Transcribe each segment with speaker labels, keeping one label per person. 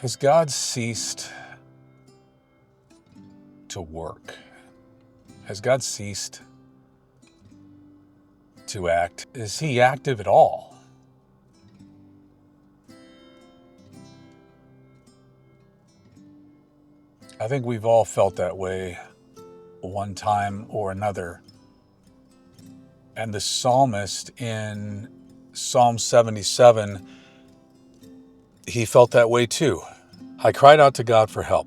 Speaker 1: Has God ceased to work? Has God ceased to act? Is he active at all? I think we've all felt that way one time or another. And the psalmist in Psalm 77, he felt that way too. I cried out to God for help.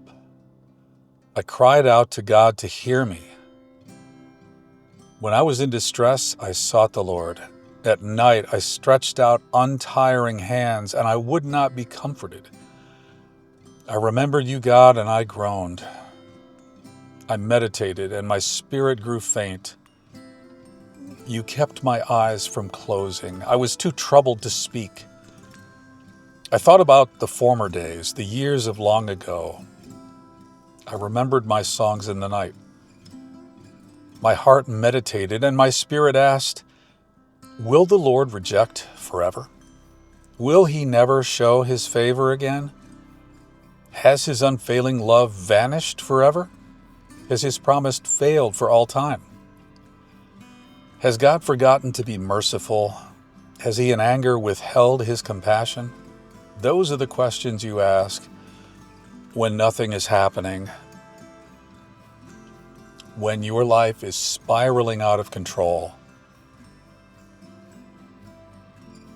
Speaker 1: I cried out to God to hear me. When I was in distress, I sought the Lord. At night, I stretched out untiring hands, and I would not be comforted. I remembered you, God, and I groaned. I meditated, and my spirit grew faint. You kept my eyes from closing. I was too troubled to speak. I thought about the former days, the years of long ago. I remembered my songs in the night. My heart meditated, and my spirit asked, will the Lord reject forever? Will he never show his favor again? Has his unfailing love vanished forever? Has his promise failed for all time? Has God forgotten to be merciful? Has he in anger withheld his compassion? Those are the questions you ask when nothing is happening, when your life is spiraling out of control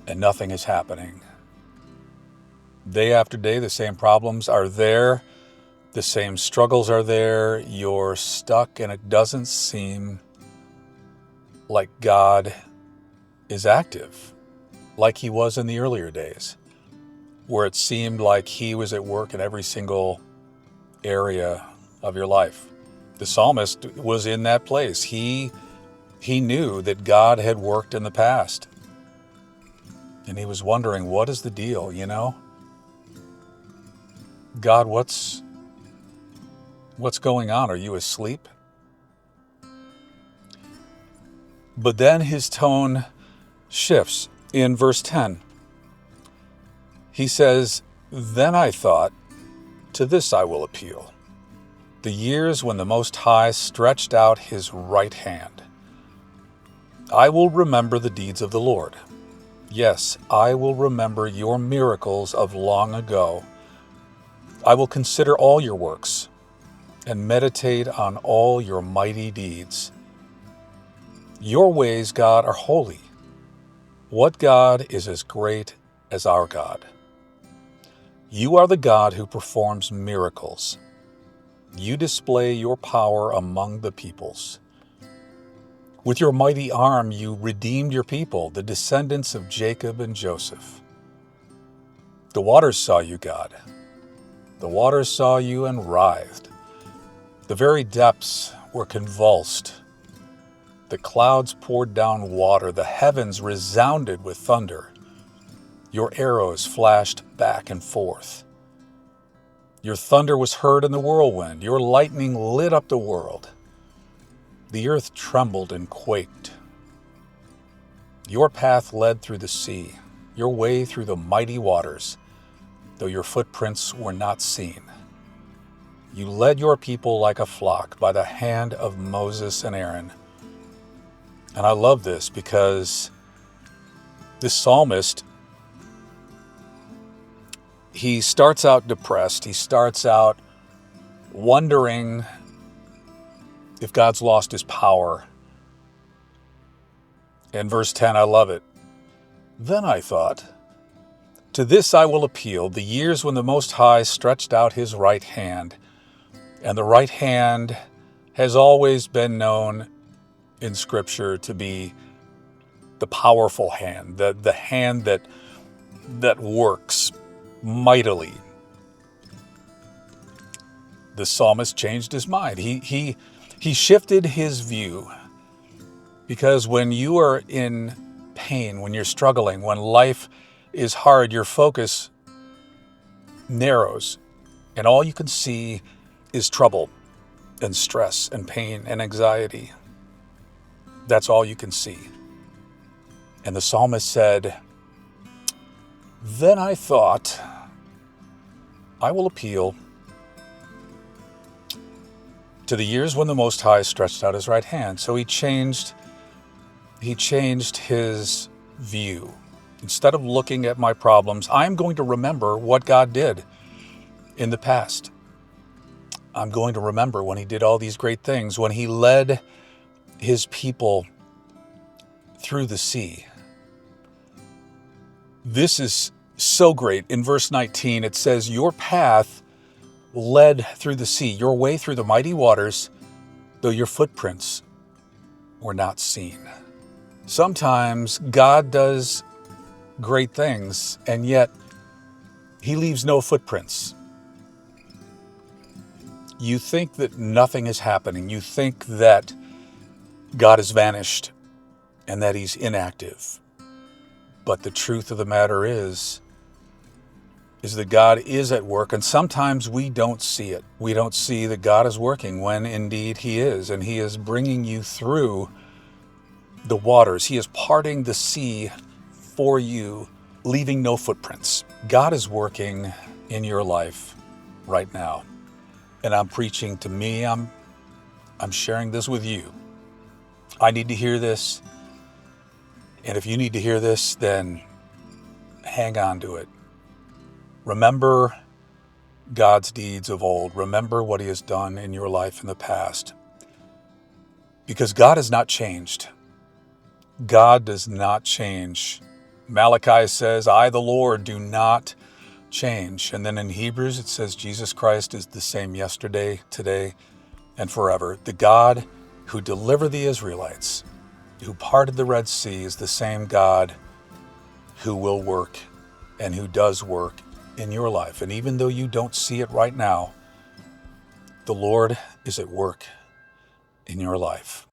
Speaker 1: and nothing is happening. Day after day, the same problems are there. The same struggles are there. You're stuck, and it doesn't seem like God is active like he was in the earlier days, where it seemed like he was at work in every single area of your life. The psalmist was in that place. He knew that God had worked in the past, and he was wondering, what is the deal, God, what's going on? Are you asleep? But then his tone shifts. In verse 10, he says, then I thought, to this I will appeal. The years when the Most High stretched out his right hand. I will remember the deeds of the Lord. Yes, I will remember your miracles of long ago. I will consider all your works and meditate on all your mighty deeds. Your ways, God, are holy. What God is as great as our God? You are the God who performs miracles. You display your power among the peoples. With your mighty arm, you redeemed your people, the descendants of Jacob and Joseph. The waters saw you, God. The waters saw you and writhed. The very depths were convulsed. The clouds poured down water. The heavens resounded with thunder. Your arrows flashed back and forth. Your thunder was heard in the whirlwind. Your lightning lit up the world. The earth trembled and quaked. Your path led through the sea, your way through the mighty waters, though your footprints were not seen. You led your people like a flock by the hand of Moses and Aaron. And I love this because this psalmist, he starts out depressed. He starts out wondering if God's lost his power. In verse 10, I love it. Then I thought, to this I will appeal, the years when the Most High stretched out his right hand. And the right hand has always been known in Scripture to be the powerful hand, the hand that works mightily. The psalmist changed his mind. He shifted his view, because when you are in pain, when you're struggling, when life is hard, your focus narrows, and all you can see is trouble and stress and pain and anxiety. That's all you can see. And the psalmist said, then I thought, I will appeal to the years when the Most High stretched out his right hand. So he changed his view. Instead of looking at my problems, I'm going to remember what God did in the past. I'm going to remember when he did all these great things, when he led his people through the sea. This is so great. In verse 19, it says, your path led through the sea, your way through the mighty waters, though your footprints were not seen. Sometimes God does great things, and yet he leaves no footprints. You think that nothing is happening. You think that God has vanished and that he's inactive. But the truth of the matter is that God is at work, and sometimes we don't see it. We don't see that God is working when indeed he is, and he is bringing you through the waters. He is parting the sea for you, leaving no footprints. God is working in your life right now. And I'm preaching to me. I'm sharing this with you. I need to hear this. And if you need to hear this, then hang on to it. Remember God's deeds of old. Remember what he has done in your life in the past. Because God has not changed. God does not change. Malachi says, I, the Lord, do not change. And then in Hebrews, it says Jesus Christ is the same yesterday, today, and forever. The God who delivered the Israelites, who parted the Red Sea, is the same God who will work and who does work in your life. And even though you don't see it right now, the Lord is at work in your life.